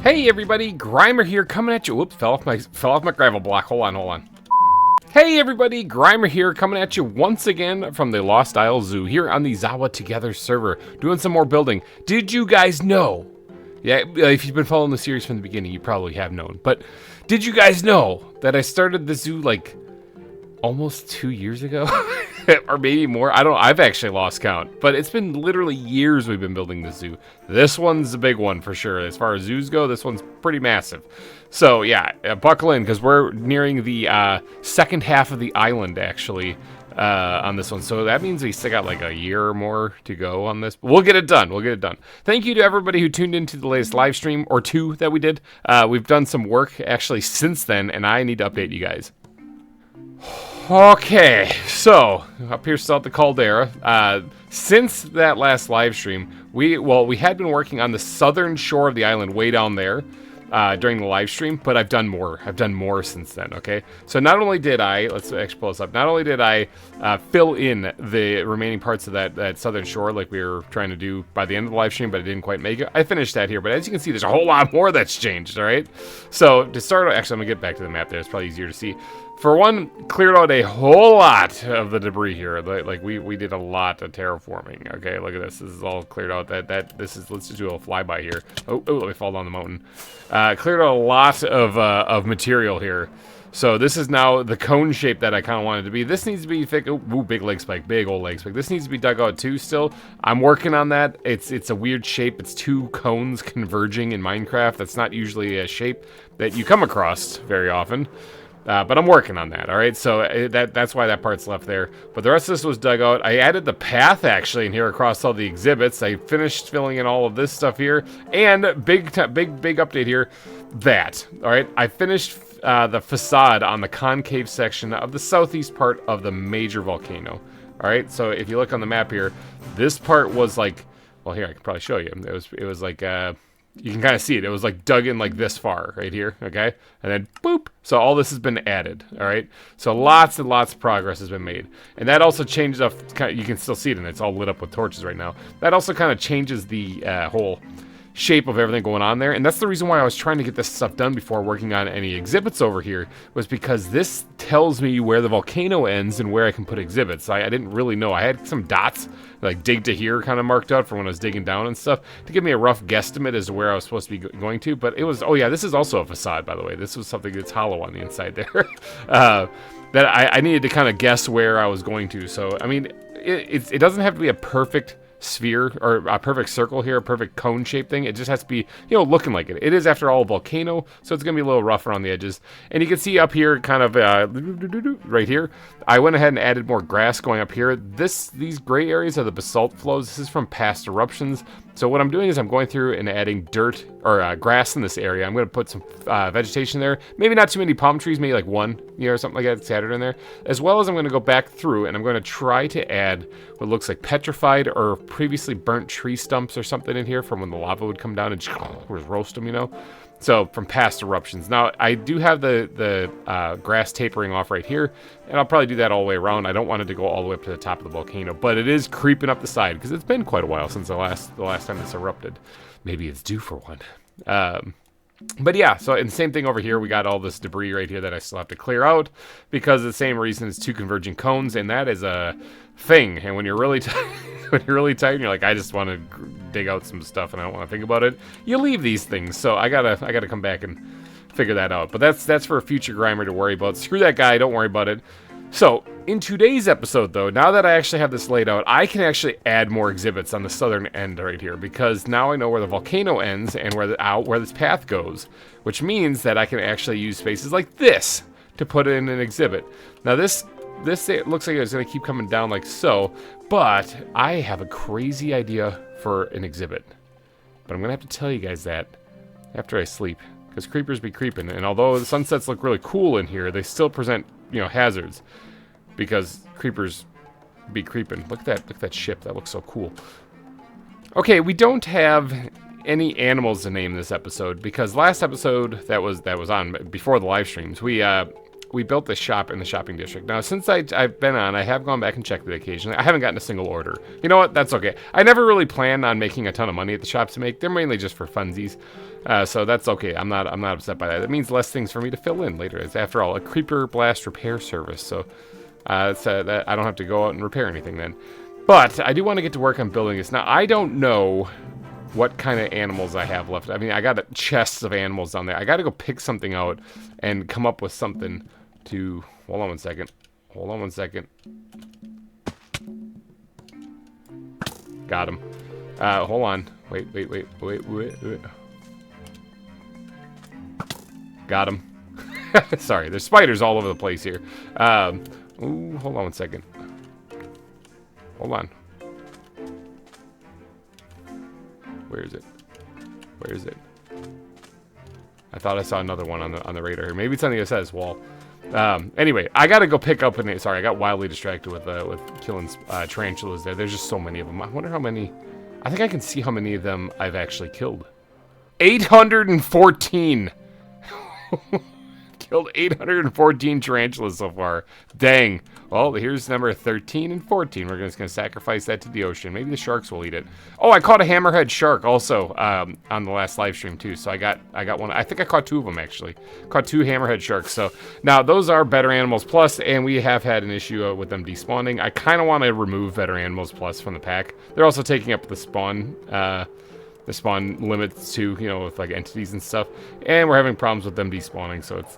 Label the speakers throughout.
Speaker 1: Hey everybody, GReimer here coming at you. Whoops, fell off my gravel block. Hold on. Hey everybody, GReimer here coming at you once again from the Lost Isle Zoo here on the ZAWA Together server, doing some more building. Did you guys know? Yeah, if you've been following the series from the beginning, you probably have known. But did you guys know that I started the zoo like almost 2 years ago? Or maybe more. I don't know. I've actually lost count. But it's been literally years we've been building this zoo. This one's a big one for sure. As far as zoos go, this one's pretty massive. So yeah, buckle in because we're nearing the second half of the island actually on this one. So that means we still got like a year or more to go on this. But we'll get it done. We'll get it done. Thank you to everybody who tuned into the latest live stream or two that we did. We've done some work actually since then, and I need to update you guys. Okay, so up here still at the caldera. Since that last live stream, we had been working on the southern shore of the island, way down there, during the live stream. But I've done more. I've done more since then. Okay, so not only did I let's actually pull this up. Not only did I fill in the remaining parts of that southern shore like we were trying to do by the end of the live stream, but I didn't quite make it. I finished that here, but as you can see, there's a whole lot more that's changed. All right, so to start, actually, I'm gonna get back to the map there. It's probably easier to see. For one, cleared out a whole lot of the debris here. Like we did a lot of terraforming. Okay, look at this. This is all cleared out. This is. Let's just do a flyby here. Oh, let me fall down the mountain. Cleared out a lot of material here. So this is now the cone shape that I kind of wanted to be. This needs to be thick. Ooh, big leg spike, big old leg spike. This needs to be dug out too. Still, I'm working on that. It's a weird shape. It's two cones converging in Minecraft. That's not usually a shape that you come across very often. But I'm working on that, all right? So that's why that part's left there. But the rest of this was dug out. I added the path, actually, in here across all the exhibits. I finished filling in all of this stuff here. And big update here, that, all right? I finished the facade on the concave section of the southeast part of the major volcano, all right? So if you look on the map here, this part was like, well, here, I can probably show you. It was like... you can kind of see it. It was like dug in like this far right here, okay? And then boop. So all this has been added, all right? So lots and lots of progress has been made. And that also changes up, you can still see it, and it's all lit up with torches right now. That also kind of changes the whole shape of everything going on there. And that's the reason why I was trying to get this stuff done before working on any exhibits over here, was because this tells me where the volcano ends and where I can put exhibits. I didn't really know. I had some dots, like dig to here kind of marked out for when I was digging down and stuff, to give me a rough guesstimate as to where I was supposed to be going to. But it was, oh yeah, this is also a facade, by the way. This was something that's hollow on the inside there. That I needed to kind of guess where I was going to. So, I mean, it doesn't have to be a perfect sphere or a perfect circle here, a perfect cone shaped thing. It just has to be, you know, looking like it. It is, after all, a volcano, so it's gonna be a little rough around the edges. And you can see up here, kind of right here, I went ahead and added more grass going up here. These gray areas are the basalt flows. This is from past eruptions. So what I'm doing is I'm going through and adding dirt or grass in this area. I'm going to put some vegetation there. Maybe not too many palm trees, maybe like one, you know, or something like that scattered in there. As well as I'm going to go back through and I'm going to try to add what looks like petrified or previously burnt tree stumps or something in here from when the lava would come down and just roast them, you know. So from past eruptions. Now I do have the grass tapering off right here, and I'll probably do that all the way around. I don't want it to go all the way up to the top of the volcano, but it is creeping up the side because it's been quite a while since the last time this erupted. Maybe it's due for one. But yeah, so and same thing over here. We got all this debris right here that I still have to clear out because of the same reason as two converging cones, and that is a thing. And when you're really when you're really tired and you're like, I just want to dig out some stuff and I don't want to think about it, you leave these things. So I gotta come back and figure that out. But that's for a future GReimer to worry about. Screw that guy, don't worry about it. So in today's episode, though, now that I actually have this laid out, I can actually add more exhibits on the southern end right here, because now I know where the volcano ends and where this path goes, which means that I can actually use spaces like this to put in an exhibit. Now this it looks like it's going to keep coming down like so, but I have a crazy idea for an exhibit. But I'm going to have to tell you guys that after I sleep, because creepers be creeping, and although the sunsets look really cool in here, they still present, you know, hazards, because creepers be creeping. Look at that ship. That looks so cool. Okay, we don't have any animals to name this episode, because last episode that was on before the live streams, we we built this shop in the shopping district. Now, since I've been on, I have gone back and checked it occasionally. I haven't gotten a single order. You know what? That's okay. I never really plan on making a ton of money at the shops to make. They're mainly just for funsies. So that's okay. I'm not upset by that. It means less things for me to fill in later. It's, after all, a creeper blast repair service. So that I don't have to go out and repair anything then. But I do want to get to work on building this. Now, I don't know what kind of animals I have left. I mean, I got chests of animals down there. I got to go pick something out and come up with something to... Hold on one second. Hold on one second. Got him. Hold on. Wait. Got him. Sorry, there's spiders all over the place here. Ooh, hold on one second. Hold on. Where is it? Where is it? I thought I saw another one on the radar here. Maybe it's on the SS wall. Anyway, I gotta go pick up an... Sorry, I got wildly distracted with killing tarantulas there. There's just so many of them. I wonder how many... I think I can see how many of them I've actually killed. 814! Killed 814 tarantulas so far. Dang. Well, here's number 13 and 14. We're just going to sacrifice that to the ocean. Maybe the sharks will eat it. Oh, I caught a hammerhead shark also on the last live stream too. So I got one. I think I caught 2 of them actually. Caught 2 hammerhead sharks. So now those are Better Animals Plus, and we have had an issue with them despawning. I kind of want to remove Better Animals Plus from the pack. They're also taking up the spawn limits too, you know, with like entities and stuff. And we're having problems with them despawning, so it's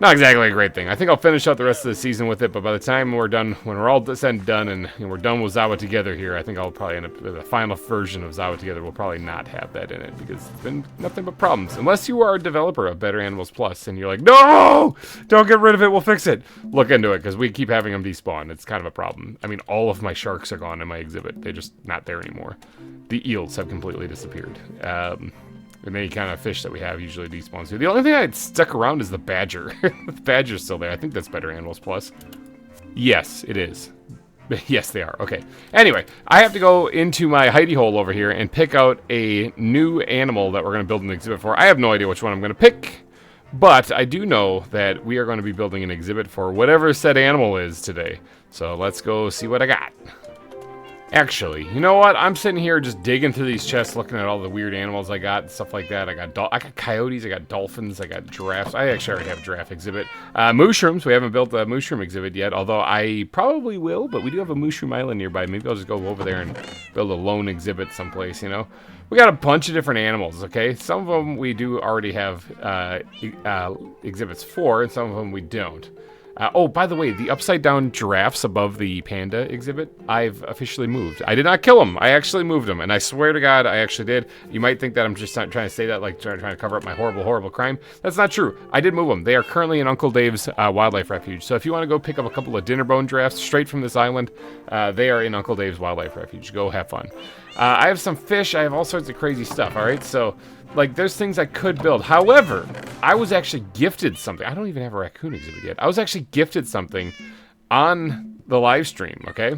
Speaker 1: not exactly a great thing. I think I'll finish out the rest of the season with it, but by the time we're done, when we're all said and done, and we're done with ZAWA Together here, I think I'll probably end up with the final version of ZAWA Together. We'll probably not have that in it because it's been nothing but problems. Unless you are a developer of Better Animals Plus and you're like, no, don't get rid of it, we'll fix it. Look into it because we keep having them despawn. It's kind of a problem. I mean, all of my sharks are gone in my exhibit. They're just not there anymore. The eels have completely disappeared. And any kind of fish that we have usually despawns here. The only thing I'd stuck around is the badger. The badger's still there. I think that's Better Animals Plus. Yes, it is. Yes, they are. Okay. Anyway, I have to go into my hidey hole over here and pick out a new animal that we're going to build an exhibit for. I have no idea which one I'm going to pick, but I do know that we are going to be building an exhibit for whatever said animal is today. So let's go see what I got. Actually, you know what? I'm sitting here just digging through these chests, looking at all the weird animals I got and stuff like that. I got coyotes, I got dolphins, I got giraffes. I actually already have a giraffe exhibit. Mushrooms. We haven't built a mushroom exhibit yet, although I probably will, but we do have a mushroom island nearby. Maybe I'll just go over there and build a lone exhibit someplace, you know? We got a bunch of different animals, okay? Some of them we do already have exhibits for, and some of them we don't. Oh, by the way, the upside-down giraffes above the panda exhibit, I've officially moved. I did not kill them. I actually moved them, and I swear to God, I actually did. You might think that I'm just trying to say that, like trying to cover up my horrible, horrible crime. That's not true. I did move them. They are currently in Uncle Dave's wildlife refuge. So if you want to go pick up a couple of dinner bone giraffes straight from this island, they are in Uncle Dave's wildlife refuge. Go have fun. I have some fish. I have all sorts of crazy stuff, all right? So, like, there's things I could build. However, I was actually gifted something. I don't even have a raccoon exhibit yet. I was actually gifted something on the live stream, okay?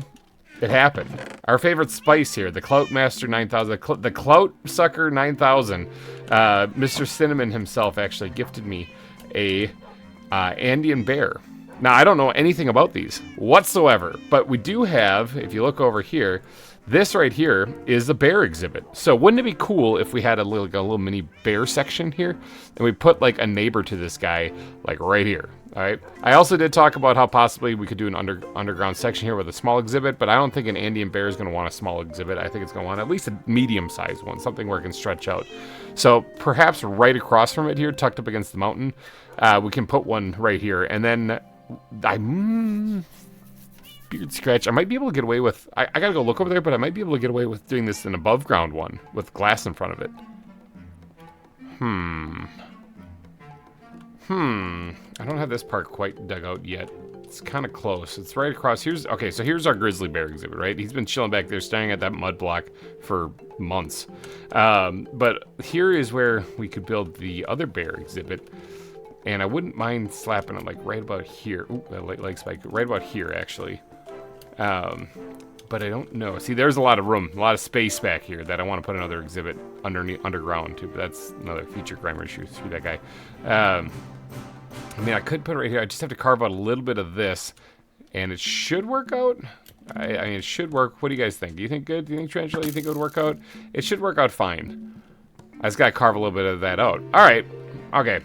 Speaker 1: It happened. Our favorite spice here, the Clout Master 9000, the Clout Sucker 9000. Mr. Cinnamon himself actually gifted me a Andean bear. Now, I don't know anything about these whatsoever, but we do have, if you look over here, this right here is the bear exhibit. So wouldn't it be cool if we had a little mini bear section here, and we put like a neighbor to this guy, like right here. All right. I also did talk about how possibly we could do an underground section here with a small exhibit, but I don't think an Andean bear is going to want a small exhibit. I think it's going to want at least a medium-sized one, something where it can stretch out. So perhaps right across from it here, tucked up against the mountain, we can put one right here, and then beard scratch. I might be able to get away with... I gotta go look over there, but I might be able to get away with doing this an above ground one with glass in front of it. I don't have this part quite dug out yet. It's kind of close. It's right across. Okay, so here's our grizzly bear exhibit, right? He's been chilling back there staring at that mud block for months. But here is where we could build the other bear exhibit. And I wouldn't mind slapping it like right about here. Ooh, that leg spike. Right about here, actually. But I don't know. See, there's a lot of room, a lot of space back here that I want to put another exhibit underground too. But that's another future GReimer issue. Screw that guy. I mean, I could put it right here. I just have to carve out a little bit of this, and it should work out. I mean, it should work. What do you guys think? Do you think good? Do you think, Tarantula, you think it would work out? It should work out fine. I just gotta carve a little bit of that out. All right. Okay.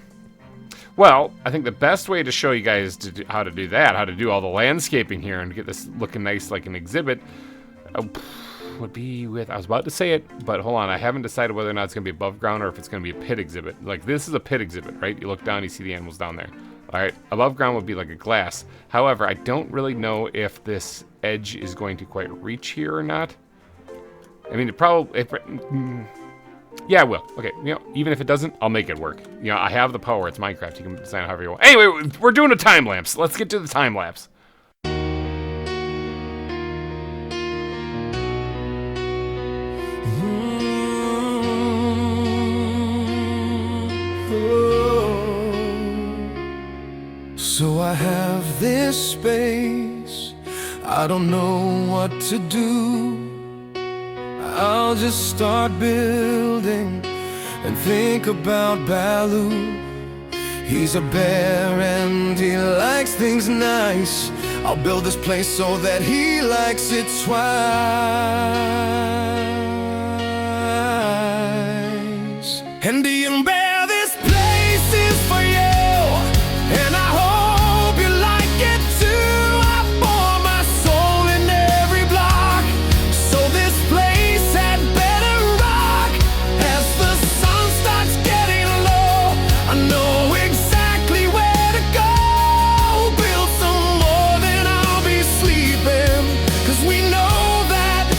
Speaker 1: Well, I think the best way to show you guys how to do that, how to do all the landscaping here and get this looking nice like an exhibit, would be with, I was about to say it, but hold on, I haven't decided whether or not it's going to be above ground or if it's going to be a pit exhibit. Like, this is a pit exhibit, right? You look down, you see the animals down there. All right, above ground would be like a glass. However, I don't really know if this edge is going to quite reach here or not. I mean, it probably... yeah, I will. Okay, you know, even if it doesn't, I'll make it work. You know, I have the power. It's Minecraft. You can design however you want. Anyway, we're doing a time lapse. Let's get to the time lapse.
Speaker 2: So I have this space, I don't know what to do. I'll just start building and think about Baloo. He's a bear and he likes things nice. I'll build this place so that he likes it twice. And the bear, this place is for you. And I hope you like it too. I pour my soul in every block, so this place had better rock. As the sun starts getting low, I know exactly where to go. Build some more, then I'll be sleeping, 'cause we know that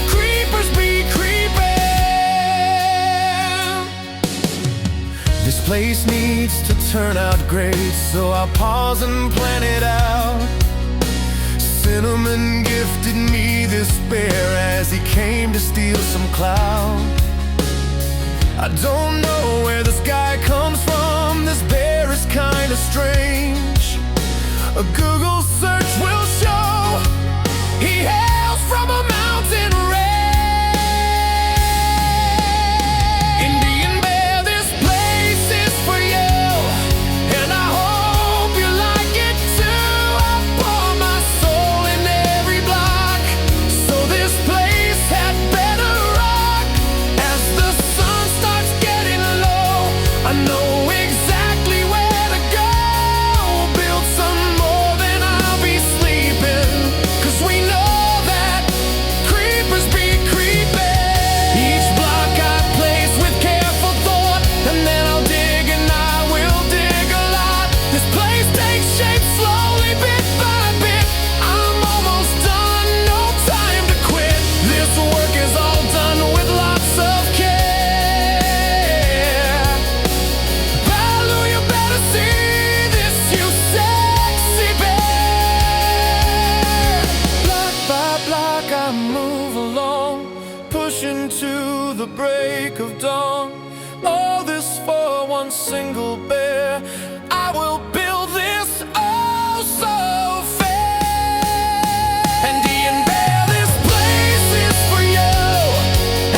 Speaker 2: creepers be creeping. This place needs to turn out great, so I'll pause and plan it out. Cinnamon gifted me this bear as he came to steal some clout. I don't know where this guy comes from. This bear is kinda strange. A Google search will show he hails from a mountain range. Indian bear, this place is for you, and I hope you like it too. I pour my soul in every block, so this place had better rock. As the sun starts getting low, I know exactly where to go. Build some more, then I'll be sleeping, 'cause we know that creepers be creeping. Each block I place with careful thought, and then I'll dig and I will dig a lot. This place takes shape slowly, bit by bit. I'm almost done, no time to quit. This work is all done with lots of care. Baloo, you better see this, you sexy bear. Block by block I move along, pushing to the break of dawn. All this for one single bear. I will build this oh so fair. Indian bear, this place is for you,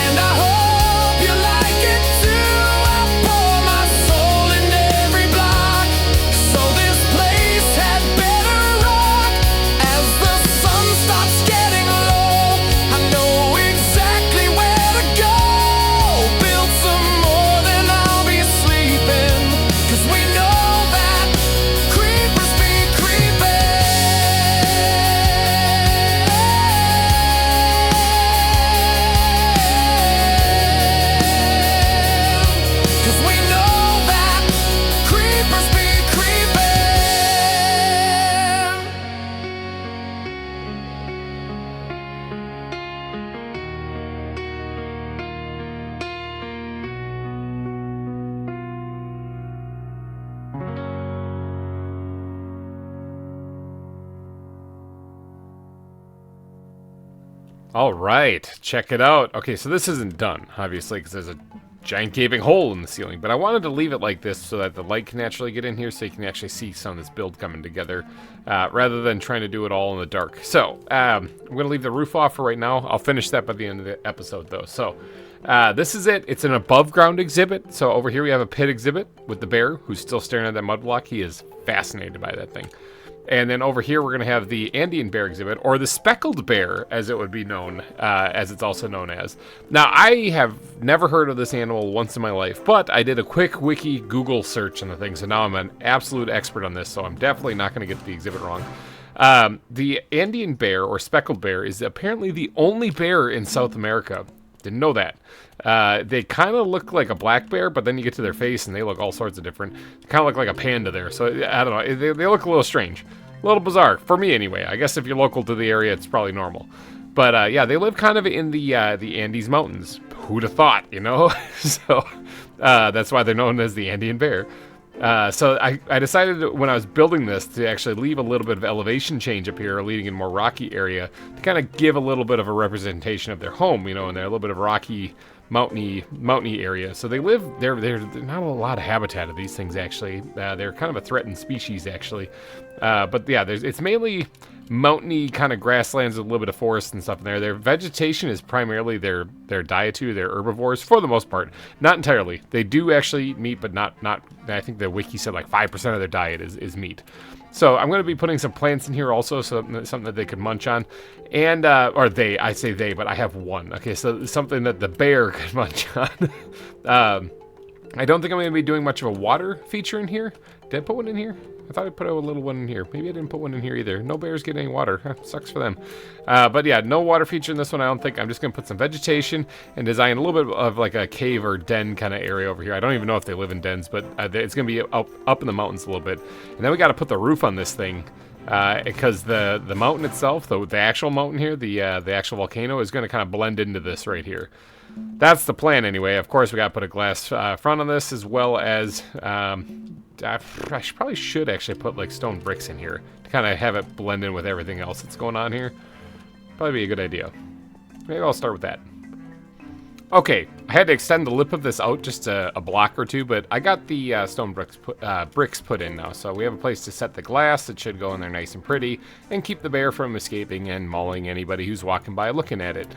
Speaker 2: and I hope you like it too. I pour my soul in every block, so this place had better rock. As the sun starts getting low, I know exactly where to go. Build some more, then I'll be sleeping, 'cause we know that creepers be creeping. 'Cause we know that creepers be creeping.
Speaker 1: All right, check it out. Okay, so this isn't done, obviously, because there's a giant gaping hole in the ceiling, but I wanted to leave it like this so that the light can naturally get in here, so you can actually see some of this build coming together, rather than trying to do it all in the dark. So, I'm going to leave the roof off for right now. I'll finish that by the end of the episode, though. So, This is it. It's an above ground exhibit. So over here we have a pit exhibit with the bear who's still staring at that mud block. He is fascinated by that thing. And then over here we're going to have the Andean bear exhibit, or the speckled bear, as it would be known, as it's also known as. Now, I have never heard of this animal once in my life, but I did a quick wiki Google search on the thing, so now I'm an absolute expert on this, so I'm definitely not going to get the exhibit wrong. The Andean bear, or speckled bear, is apparently the only bear in South America. Didn't know that. They kind of look like a black bear, but then you get to their face and they look all sorts of different. They kind of look like a panda there, so I don't know. They look a little strange. A little bizarre, for me anyway. I guess if you're local to the area, it's probably normal. But yeah, they live kind of in the Andes Mountains. Who'd have thought, you know? So that's why they're known as the Andean bear. So I decided when I was building this to actually leave a little bit of elevation change up here, leading in a more rocky area, to kind of give a little bit of a representation of their home, you know, and they're a little bit of rocky, mountainy area. So they live, there's not a lot of habitat of these things, actually. They're kind of a threatened species, actually. But yeah, it's mainly mountainy kind of grasslands with a little bit of forest and stuff in there. Their vegetation is primarily their dietary, they're herbivores for the most part. Not entirely. They do actually eat meat, but not I think the wiki said like 5% of their diet is meat. So I'm going to be putting some plants in here also, so something that they could munch on. And, I say they, but I have one. Okay, so something that the bear could munch on. I don't think I'm going to be doing much of a water feature in here. Did I put one in here? I thought I put a little one in here. Maybe I didn't put one in here either. No bears get any water. Sucks for them. But yeah, no water feature in this one, I don't think. I'm just going to put some vegetation and design a little bit of like a cave or den kind of area over here. I don't even know if they live in dens, but it's going to be up in the mountains a little bit. And then we got to put the roof on this thing. Because the mountain itself, the actual mountain here, the actual volcano, is going to kind of blend into this right here. That's the plan anyway. Of course, we got to put a glass front on this, as well as I probably should actually put like stone bricks in here to kind of have it blend in with everything else that's going on here. Probably be a good idea. Maybe I'll start with that. Okay, I had to extend the lip of this out just a block or two, but I got the stone bricks put in now, so we have a place to set the glass. It should go in there nice and pretty and keep the bear from escaping and mauling anybody who's walking by looking at it.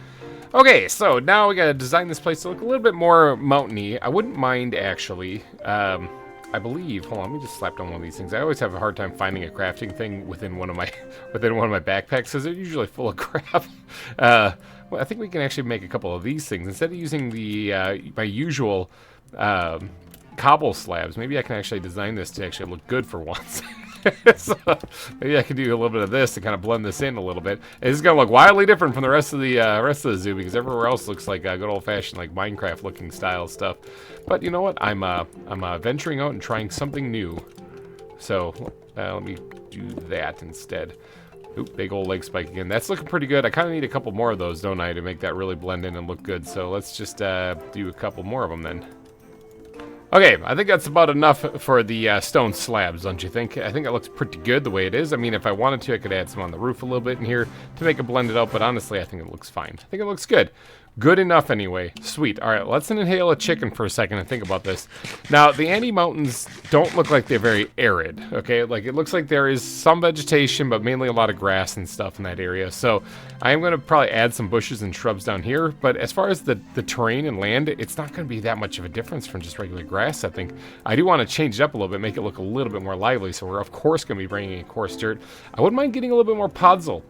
Speaker 1: Okay, so now we gotta design this place to look a little bit more mountainy. I wouldn't mind, actually. I believe. Hold on, let me just slap down one of these things. I always have a hard time finding a crafting thing within one of my backpacks because they're usually full of crap. Well, I think we can actually make a couple of these things instead of using the my usual cobble slabs. Maybe I can actually design this to actually look good for once. So maybe I can do a little bit of this to kind of blend this in a little bit. It's just gonna look wildly different from the rest of the zoo, because everywhere else looks like good old-fashioned like Minecraft looking style stuff. But you know what? I'm venturing out and trying something new. So let me do that instead. Oop, big old leg spike again. That's looking pretty good. I kind of need a couple more of those, don't I, to make that really blend in and look good. So let's just do a couple more of them then. Okay, I think that's about enough for the stone slabs, don't you think? I think it looks pretty good the way it is. I mean, if I wanted to, I could add some on the roof a little bit in here to make it blend it out, but honestly, I think it looks fine. I think it looks good. Good enough anyway. Sweet. All right, let's inhale a chicken for a second and think about this. Now, the Andes Mountains don't look like they're very arid, okay? Like, it looks like there is some vegetation, but mainly a lot of grass and stuff in that area. So I am going to probably add some bushes and shrubs down here, but as far as the terrain and land, it's not going to be that much of a difference from just regular grass, I think. I do want to change it up a little bit, make it look a little bit more lively, so we're, of course, going to be bringing in coarse dirt. I wouldn't mind getting a little bit more podzol.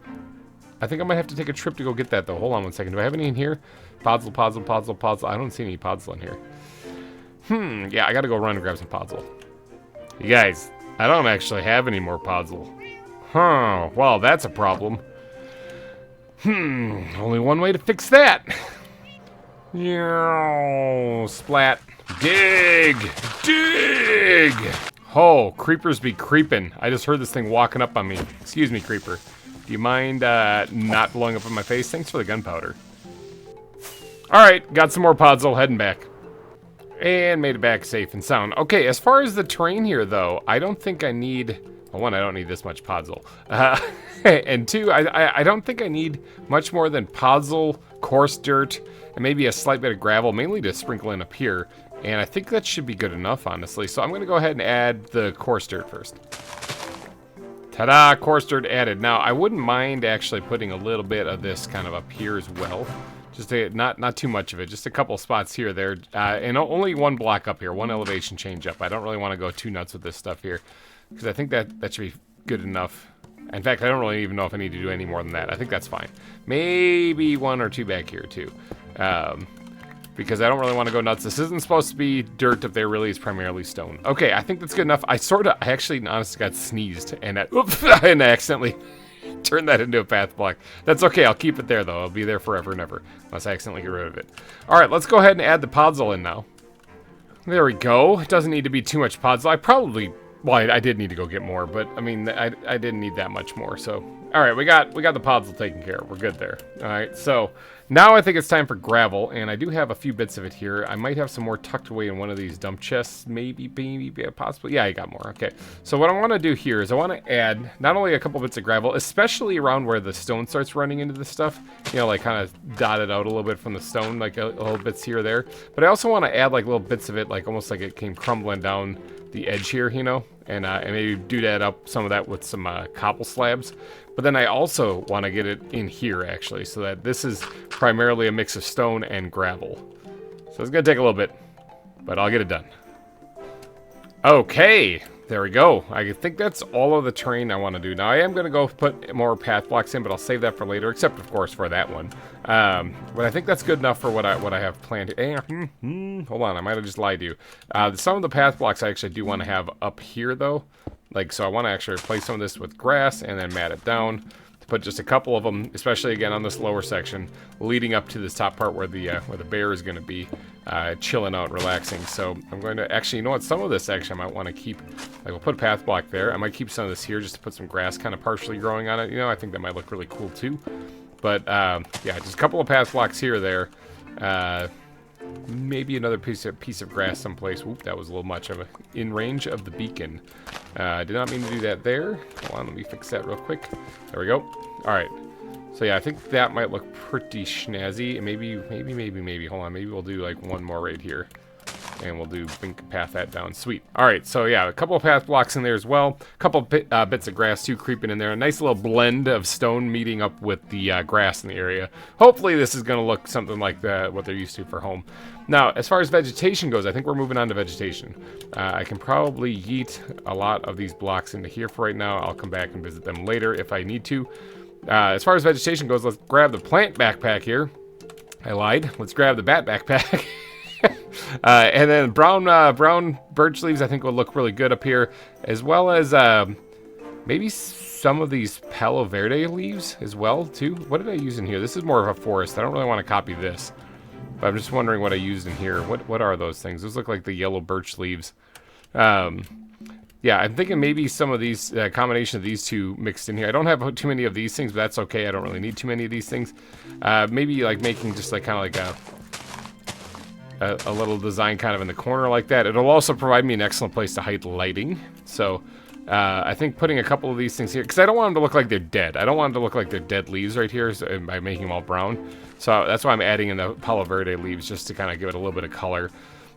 Speaker 1: I think I might have to take a trip to go get that, though. Hold on one second. Do I have any in here? Podzol. I don't see any podzol in here. Yeah, I gotta go run and grab some podzol. You guys, I don't actually have any more podzol. Huh, well, that's a problem. Only one way to fix that. Splat. Dig! Oh, creepers be creeping. I just heard this thing walking up on me. Excuse me, creeper. Do you mind not blowing up in my face? Thanks for the gunpowder. Alright, got some more podzol, heading back. And made it back safe and sound. Okay, as far as the terrain here, though, I don't think I need... Well, one, I don't need this much podzol. And two, I don't think I need much more than podzol, coarse dirt, and maybe a slight bit of gravel, mainly to sprinkle in up here. And I think that should be good enough, honestly. So I'm going to go ahead and add the coarse dirt first. Ta-da! Coarse dirt added. Now, I wouldn't mind actually putting a little bit of this kind of up here as well. Just not too much of it. Just a couple spots here, there, and only one block up here, one elevation change up. I don't really want to go too nuts with this stuff here, because I think that should be good enough. In fact, I don't really even know if I need to do any more than that. I think that's fine. Maybe 1 or 2 back here too, because I don't really want to go nuts. This isn't supposed to be dirt up there. Really, it's primarily stone. Okay, I think that's good enough. I actually honestly got sneezed, and and I accidentally turned that into a path block. That's okay. I'll keep it there though. It'll be there forever and ever, unless I accidentally get rid of it. All right, let's go ahead and add the podzol in now. There we go. It doesn't need to be too much podzol. Well, I did need to go get more, but I mean, I didn't need that much more. So, all right, we got the podzol taken care of. We're good there. All right, so now I think it's time for gravel, and I do have a few bits of it here. I might have some more tucked away in one of these dump chests, maybe possibly. Yeah, I got more. Okay, so what I want to do here is I want to add not only a couple bits of gravel, especially around where the stone starts running into the stuff. You know, like kind of dotted out a little bit from the stone, like a little bits here or there. But I also want to add like little bits of it, like almost like it came crumbling down the edge here, you know, and maybe do that up some of that with some cobble slabs. But then I also want to get it in here actually, so that this is primarily a mix of stone and gravel. So it's gonna take a little bit, but I'll get it done. Okay, there we go. I think that's all of the terrain I want to do. Now I am gonna go put more path blocks in, but I'll save that for later, except of course for that one. But I think that's good enough for what I have planned. Hold on, I might have just lied to you. Some of the path blocks I actually do want to have up here though. Like, so I want to actually replace some of this with grass and then mat it down to put just a couple of them, especially again on this lower section, leading up to this top part where the bear is going to be chilling out, relaxing. So I'm going to actually, you know what? Some of this actually I might want to keep. Like, we'll put a path block there. I might keep some of this here just to put some grass kind of partially growing on it. You know, I think that might look really cool too. But yeah, just a couple of path blocks here or there. Maybe another piece of grass someplace. Oop, that was a little much of in range of the beacon. Did not mean to do that there. Hold on, let me fix that real quick. There we go. All right. So yeah, I think that might look pretty snazzy. Maybe. Hold on, maybe we'll do like one more right here. And we'll do path that down. Sweet. All right, so yeah, a couple of path blocks in there as well. A couple bits of grass too creeping in there. A nice little blend of stone meeting up with the grass in the area. Hopefully this is going to look something like what they're used to for home. Now, as far as vegetation goes, I think we're moving on to vegetation. I can probably yeet a lot of these blocks into here for right now. I'll come back and visit them later if I need to. As far as vegetation goes, let's grab the plant backpack here. I lied. Let's grab the bat backpack. And then brown birch leaves I think will look really good up here, as well as maybe some of these Palo Verde leaves as well too. What did I use in here? This is more of a forest. I don't really want to copy this, but I'm just wondering what I used in here. What are those things? Those look like the yellow birch leaves. Yeah, I'm thinking maybe some of these, combination of these two mixed in here. I don't have too many of these things, but that's okay. I don't really need too many of these things. Maybe like making just like kind of like a little design kind of in the corner like that. It'll also provide me an excellent place to hide lighting. So I think putting a couple of these things here, because I don't want them to look like they're dead. I don't want them to look like they're dead leaves right here by making them all brown. So that's why I'm adding in the Palo Verde leaves, just to kind of give it a little bit of color.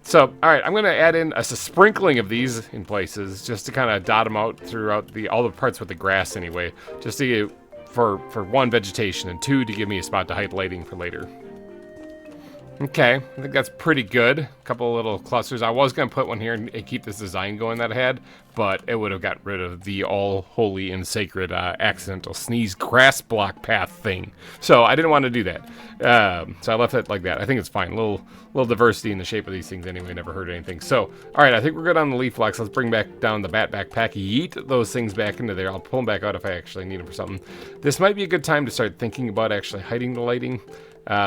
Speaker 1: So, all right, I'm going to add in a sprinkling of these in places, just to kind of dot them out throughout all the parts with the grass anyway, just to get, for one, vegetation, and two, to give me a spot to hide lighting for later. Okay, I think that's pretty good. A couple of little clusters. I was going to put one here and keep this design going that I had, but it would have got rid of the all holy and sacred accidental sneeze grass block path thing. So I didn't want to do that. So I left it like that. I think it's fine. A little diversity in the shape of these things anyway. Never hurt anything. So, all right, I think we're good on the leaf blocks. Let's bring back down the bat backpack. Yeet those things back into there. I'll pull them back out if I actually need them for something. This might be a good time to start thinking about actually hiding the lighting.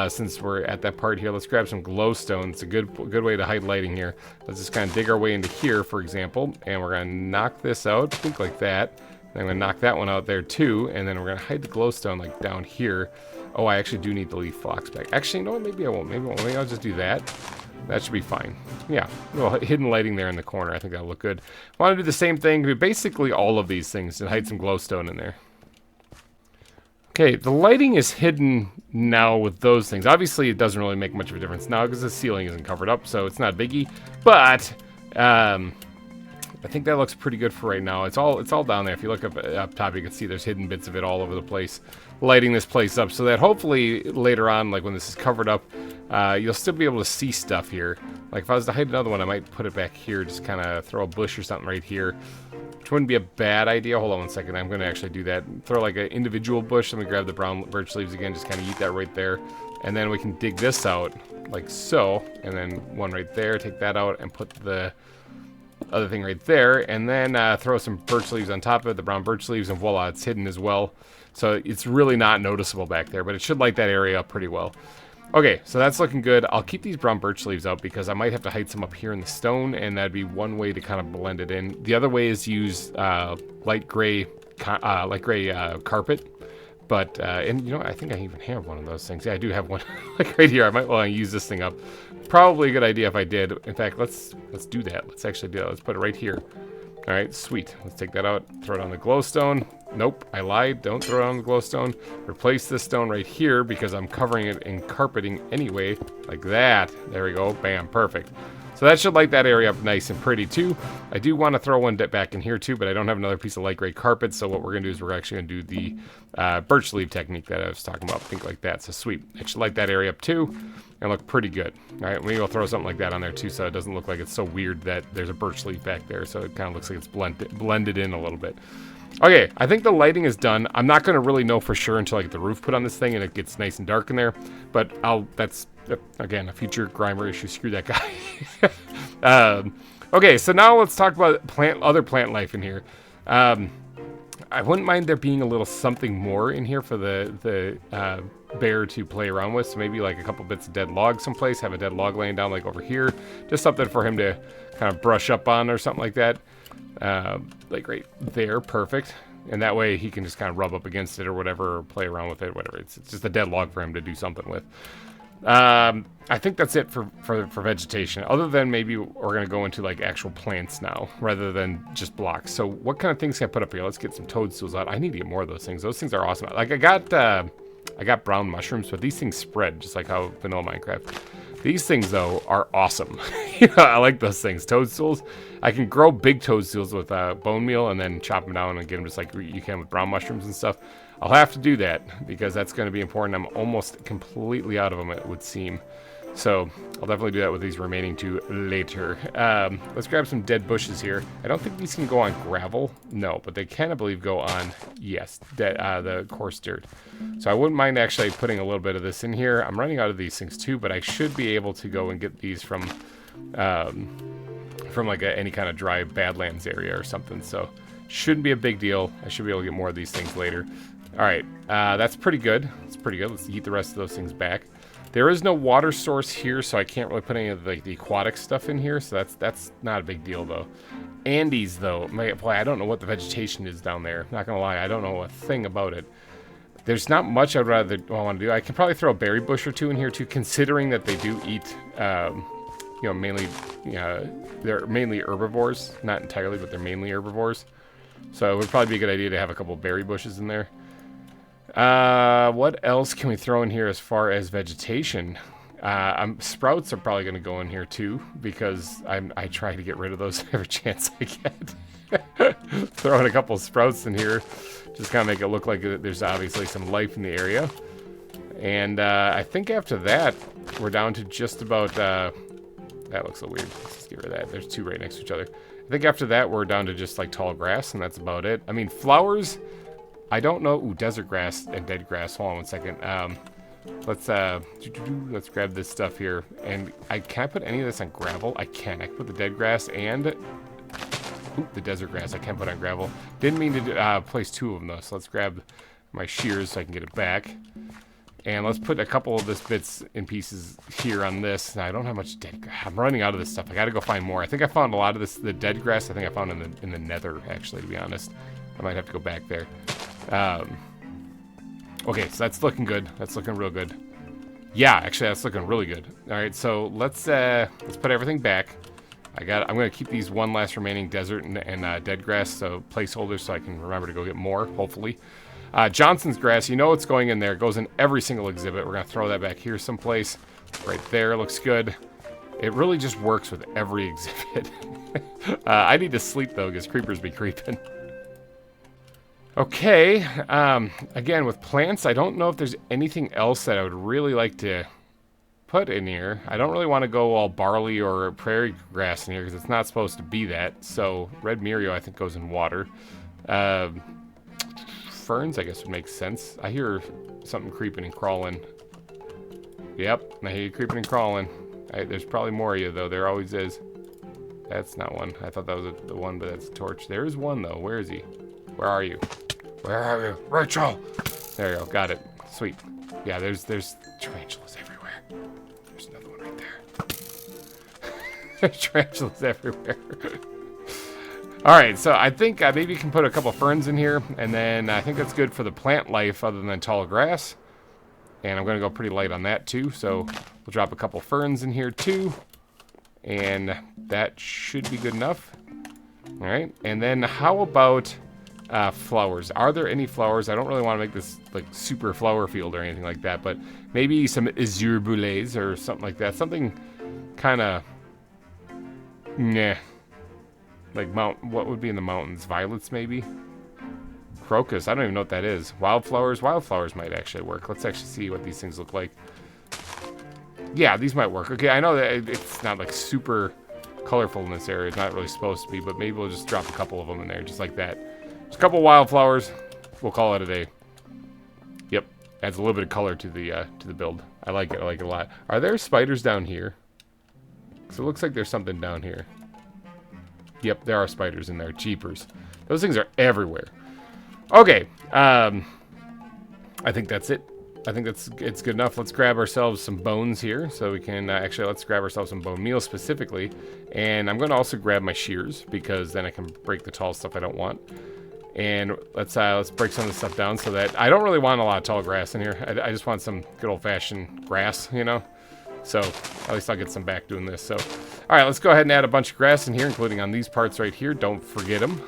Speaker 1: Since we're at that part here, let's grab some glowstone. It's a good way to hide lighting here. Let's just kind of dig our way into here, for example, and we're going to knock this out, think like that. And I'm going to knock that one out there too, and then we're going to hide the glowstone like down here. Oh, I actually do need the leaf blocks back. Actually, you know what? Maybe I won't. Maybe I'll just do that. That should be fine. Yeah, a little hidden lighting there in the corner. I think that'll look good. I want to do the same thing, do basically all of these things, and hide some glowstone in there. Okay, the lighting is hidden now with those things. Obviously, it doesn't really make much of a difference now because the ceiling isn't covered up, so it's not a biggie. But I think that looks pretty good for right now. It's all down there. If you look up top, you can see there's hidden bits of it all over the place, lighting this place up so that hopefully later on, like when this is covered up, you'll still be able to see stuff here. Like if I was to hide another one, I might put it back here, just kind of throw a bush or something right here, which wouldn't be a bad idea. Hold on one second. I'm going to actually do that. Throw like an individual bush. Let me grab the brown birch leaves again, just kind of eat that right there. And then we can dig this out like so, and then one right there, take that out and put the other thing right there, and then throw some birch leaves on top of it, the brown birch leaves, and voila, it's hidden as well. So it's really not noticeable back there, but it should light that area up pretty well. Okay, so that's looking good. I'll keep these brown birch leaves out because I might have to hide some up here in the stone, and that'd be one way to kind of blend it in. The other way is use light gray carpet. But, and you know, I think I even have one of those things. Yeah, I do have one, like right here. I might want to use this thing up. Probably a good idea if I did. In fact, let's do that. Let's actually do that. Let's put it right here. All right, sweet. Let's take that out, throw it on the glowstone. Nope, I lied. Don't throw it on the glowstone. Replace this stone right here because I'm covering it in carpeting anyway, like that. There we go. Bam, perfect. So that should light that area up nice and pretty too. I do want to throw one back in here too, but I don't have another piece of light gray carpet. So what we're going to do is we're actually going to do the birch leaf technique that I was talking about. Think like that. So sweet. It should light that area up too and look pretty good. All right, maybe we'll throw something like that on there too so it doesn't look like it's so weird that there's a birch leaf back there. So it kind of looks like it's blended in a little bit. Okay, I think the lighting is done. I'm not going to really know for sure until I get the roof put on this thing and it gets nice and dark in there. But that's, again, a future GReimer issue. Screw that guy. Okay, so now let's talk about other plant life in here. I wouldn't mind there being a little something more in here for the bear to play around with. So maybe like a couple bits of dead log someplace. Have a dead log laying down like over here. Just something for him to kind of brush up on or something like that. Like right there, perfect. And that way he can just kind of rub up against it or whatever, or play around with it, whatever. It's just a dead log for him to do something with. I think that's it for vegetation, other than maybe we're going to go into like actual plants now rather than just blocks. So what kind of things can I put up here? Let's get some toadstools out. I need to get more of those things. Those things are awesome. Like I got brown mushrooms, but these things spread just like how vanilla Minecraft. These things, though, are awesome. I like those things. Toadstools. I can grow big toadstools with bone meal and then chop them down and get them just like you can with brown mushrooms and stuff. I'll have to do that because that's going to be important. I'm almost completely out of them, it would seem. So I'll definitely do that with these remaining two later. Let's grab some dead bushes here. I don't think these can go on gravel. No, but they can, I believe, go on, yes, the coarse dirt. So I wouldn't mind actually putting a little bit of this in here. I'm running out of these things too, but I should be able to go and get these from like any kind of dry Badlands area or something. So shouldn't be a big deal. I should be able to get more of these things later. All right, that's pretty good. That's pretty good. Let's eat the rest of those things back. There is no water source here, so I can't really put any of the aquatic stuff in here, so that's not a big deal, though. Andes, though, boy, I don't know what the vegetation is down there. Not gonna lie, I don't know a thing about it. There's not much I'd rather want to do. I can probably throw a berry bush or two in here, too, considering that they do eat, mainly, they're mainly herbivores. Not entirely, but they're mainly herbivores. So it would probably be a good idea to have a couple of berry bushes in there. What else can we throw in here as far as vegetation? Sprouts are probably going to go in here too, because I try to get rid of those every chance I get. Throwing a couple of sprouts in here, just kind of make it look like there's obviously some life in the area. And I think after that, we're down to just about, that looks so weird. Let's just get rid of that. There's two right next to each other. I think after that, we're down to just like tall grass, and that's about it. I mean, flowers, I don't know. Ooh, desert grass and dead grass. Hold on one second. Let's grab this stuff here. And can I put any of this on gravel? I can. I can put the dead grass and the desert grass. I can't put on gravel. Didn't mean to place two of them though. So let's grab my shears so I can get it back. And let's put a couple of this bits in pieces here on this. Now, I don't have much dead grass. I'm running out of this stuff. I got to go find more. I think I found a lot of this. The dead grass I think I found in the nether, actually, to be honest. I might have to go back there. Okay, so that's looking good. That's looking real good. Yeah, actually, that's looking really good. All right, so let's put everything back. I'm gonna keep these one last remaining desert and dead grass, so placeholders, so I can remember to go get more. Hopefully, Johnson's grass. You know it's going in there. It goes in every single exhibit. We're gonna throw that back here someplace. Right there looks good. It really just works with every exhibit. I need to sleep, though, because creepers be creeping. Okay, again, with plants, I don't know if there's anything else that I would really like to put in here. I don't really want to go all barley or prairie grass in here, because it's not supposed to be that. So, red Mirio, I think, goes in water. Ferns, I guess, would make sense. I hear something creeping and crawling. Yep, I hear you creeping and crawling. There's probably more of you, though. There always is. That's not one. I thought that was the one, but that's a torch. There is one, though. Where is he? Where are you? Where are you? Rachel! There you go. Got it. Sweet. Yeah, there's tarantulas everywhere. There's another one right there. There's tarantulas everywhere. Alright, so I think maybe you can put a couple ferns in here, and then I think that's good for the plant life other than tall grass. And I'm going to go pretty light on that too, so we'll drop a couple ferns in here too. And that should be good enough. Alright, and then how about flowers? Are there any flowers? I don't really want to make this like super flower field or anything like that, but maybe some azure boulets or something like that. Something kind of, nah. Like what would be in the mountains? Violets, maybe? Crocus, I don't even know what that is. Wildflowers? Wildflowers might actually work. Let's actually see what these things look like. Yeah, these might work. Okay, I know that it's not like super colorful in this area. It's not really supposed to be, but maybe we'll just drop a couple of them in there, just like that. Just a couple wildflowers. We'll call it a day. Yep, adds a little bit of color to the build. I like it. I like it a lot. Are there spiders down here? So it looks like there's something down here. Yep, there are spiders in there. Jeepers. Those things are everywhere. Okay. I think that's it. I think it's good enough. Let's grab ourselves some bones here. So we can actually, let's grab ourselves some bone meal specifically. And I'm going to also grab my shears, because then I can break the tall stuff I don't want. And let's break some of the stuff down so that I don't really want a lot of tall grass in here. I just want some good old-fashioned grass, you know. So at least I'll get some back doing this. So, all right, let's go ahead and add a bunch of grass in here, including on these parts right here. Don't forget them.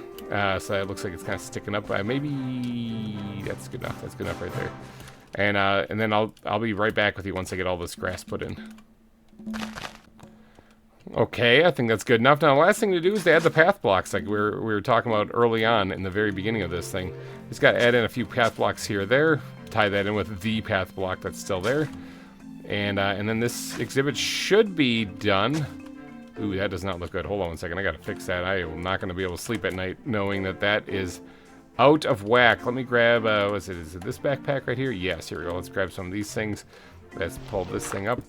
Speaker 1: So it looks like it's kind of sticking up. Maybe that's good enough. That's good enough right there. And then I'll be right back with you once I get all this grass put in. Okay, I think that's good enough. Now, the last thing to do is to add the path blocks, like we were talking about early on in the very beginning of this thing. Just got to add in a few path blocks here or there. Tie that in with the path block that's still there. And then this exhibit should be done. Ooh, that does not look good. Hold on one second. I got to fix that. I am not going to be able to sleep at night knowing that that is out of whack. Let me grab, is it this backpack right here? Yes, here we go. Let's grab some of these things. Let's pull this thing up.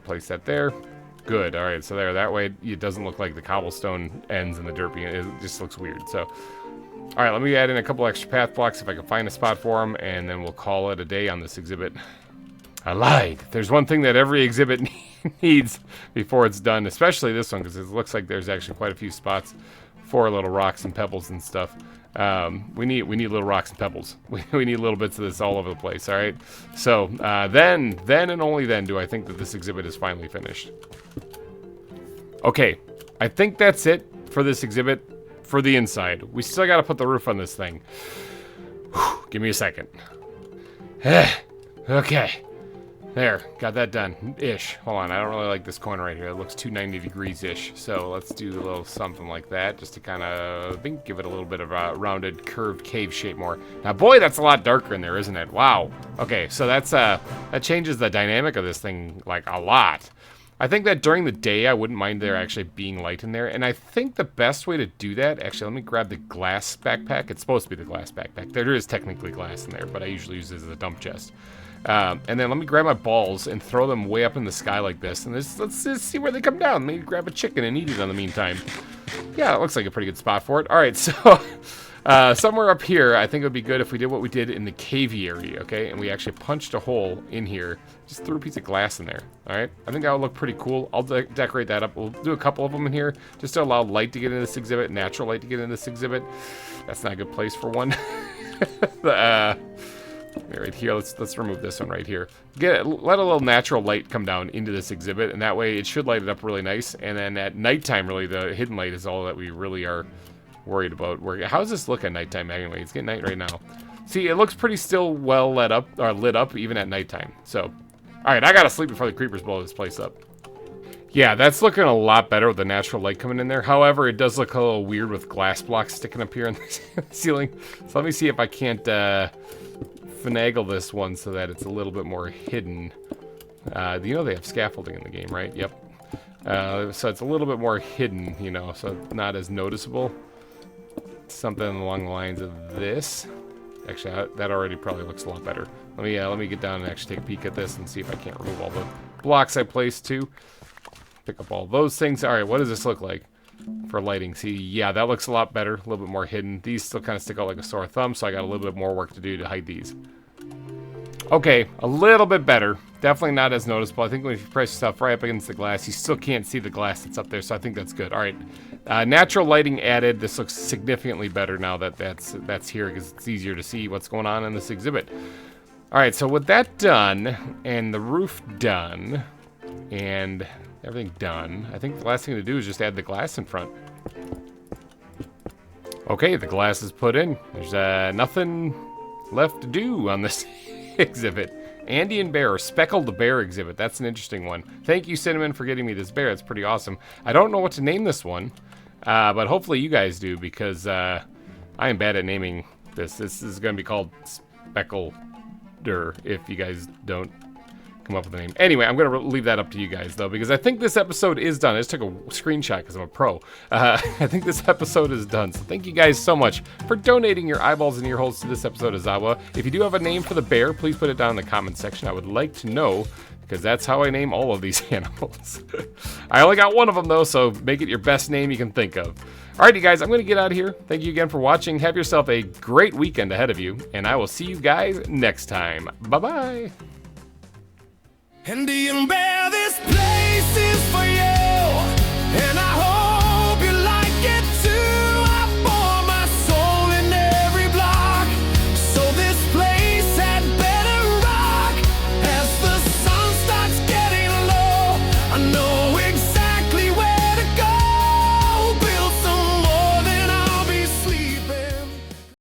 Speaker 1: Place that there. Good. All right, so there. That way it doesn't look like the cobblestone ends in the dirt. It just looks weird. So, all right, let me add in a couple extra path blocks if I can find a spot for them, and then we'll call it a day on this exhibit. I lied. There's one thing that every exhibit needs before it's done, especially this one, because it looks like there's actually quite a few spots for little rocks and pebbles and stuff. We need little rocks and pebbles. We need little bits of this all over the place, all right? So then and only then do I think that this exhibit is finally finished. Okay, I think that's it for this exhibit for the inside. We still got to put the roof on this thing. Whew, give me a second. Okay. There, got that done-ish. Hold on, I don't really like this corner right here. It looks 290 degrees-ish. So let's do a little something like that, just to kind of, I think, give it a little bit of a rounded, curved cave shape more. Now, boy, that's a lot darker in there, isn't it? Wow. Okay, so that's that changes the dynamic of this thing, like, a lot. I think that during the day, I wouldn't mind there actually being light in there. And I think the best way to do that, actually, let me grab the glass backpack. It's supposed to be the glass backpack. There is technically glass in there, but I usually use it as a dump chest. And then let me grab my balls and throw them way up in the sky like this. And let's just see where they come down. Maybe grab a chicken and eat it in the meantime. Yeah, it looks like a pretty good spot for it. All right, so somewhere up here, I think it would be good if we did what we did in the cavey area, okay? And we actually punched a hole in here. Just threw a piece of glass in there, all right? I think that would look pretty cool. I'll decorate that up. We'll do a couple of them in here just to allow light to get into this exhibit, natural light to get into this exhibit. That's not a good place for one. Right here, let's remove this one right here. Let a little natural light come down into this exhibit, and that way it should light it up really nice. And then at nighttime, really, the hidden light is all that we really are worried about. How does this look at nighttime anyway? It's getting night right now. See, it looks pretty still well lit up even at nighttime. So, all right, I gotta sleep before the creepers blow this place up. Yeah, that's looking a lot better with the natural light coming in there. However, it does look a little weird with glass blocks sticking up here in the ceiling. So let me see if I can't finagle this one so that it's a little bit more hidden. You know they have scaffolding in the game, right? Yep. So it's a little bit more hidden, you know, so not as noticeable. Something along the lines of this. Actually, that already probably looks a lot better. Let me get down and actually take a peek at this and see if I can't remove all the blocks I placed too. Pick up all those things. All right, what does this look like for lighting? See, yeah, that looks a lot better, a little bit more hidden. These still kind of stick out like a sore thumb, so I got a little bit more work to do to hide these. Okay, a little bit better. Definitely not as noticeable. I think when you press yourself right up against the glass, you still can't see the glass that's up there, so I think that's good. All right, natural lighting added. This looks significantly better now that that's here because it's easier to see what's going on in this exhibit. All right, so with that done and the roof done and everything done, I think the last thing to do is just add the glass in front. Okay, the glass is put in. There's nothing left to do on this exhibit. Andy and Bear, Speckled Bear exhibit. That's an interesting one. Thank you, Cinnamon, for getting me this bear. It's pretty awesome. I don't know what to name this one, but hopefully you guys do because I am bad at naming this. This is going to be called Speckleder if you guys don't come up with a name. Anyway, I'm going to leave that up to you guys, though, because I think this episode is done. I just took a screenshot because I'm a pro. I think this episode is done. So thank you guys so much for donating your eyeballs and ear holes to this episode of ZAWA. If you do have a name for the bear, please put it down in the comment section. I would like to know, because that's how I name all of these animals. I only got one of them, though, so make it your best name you can think of. Alrighty, guys, I'm going to get out of here. Thank you again for watching. Have yourself a great weekend ahead of you, and I will see you guys next time. Bye-bye.
Speaker 2: Indian Bear, this place is for you, and I hope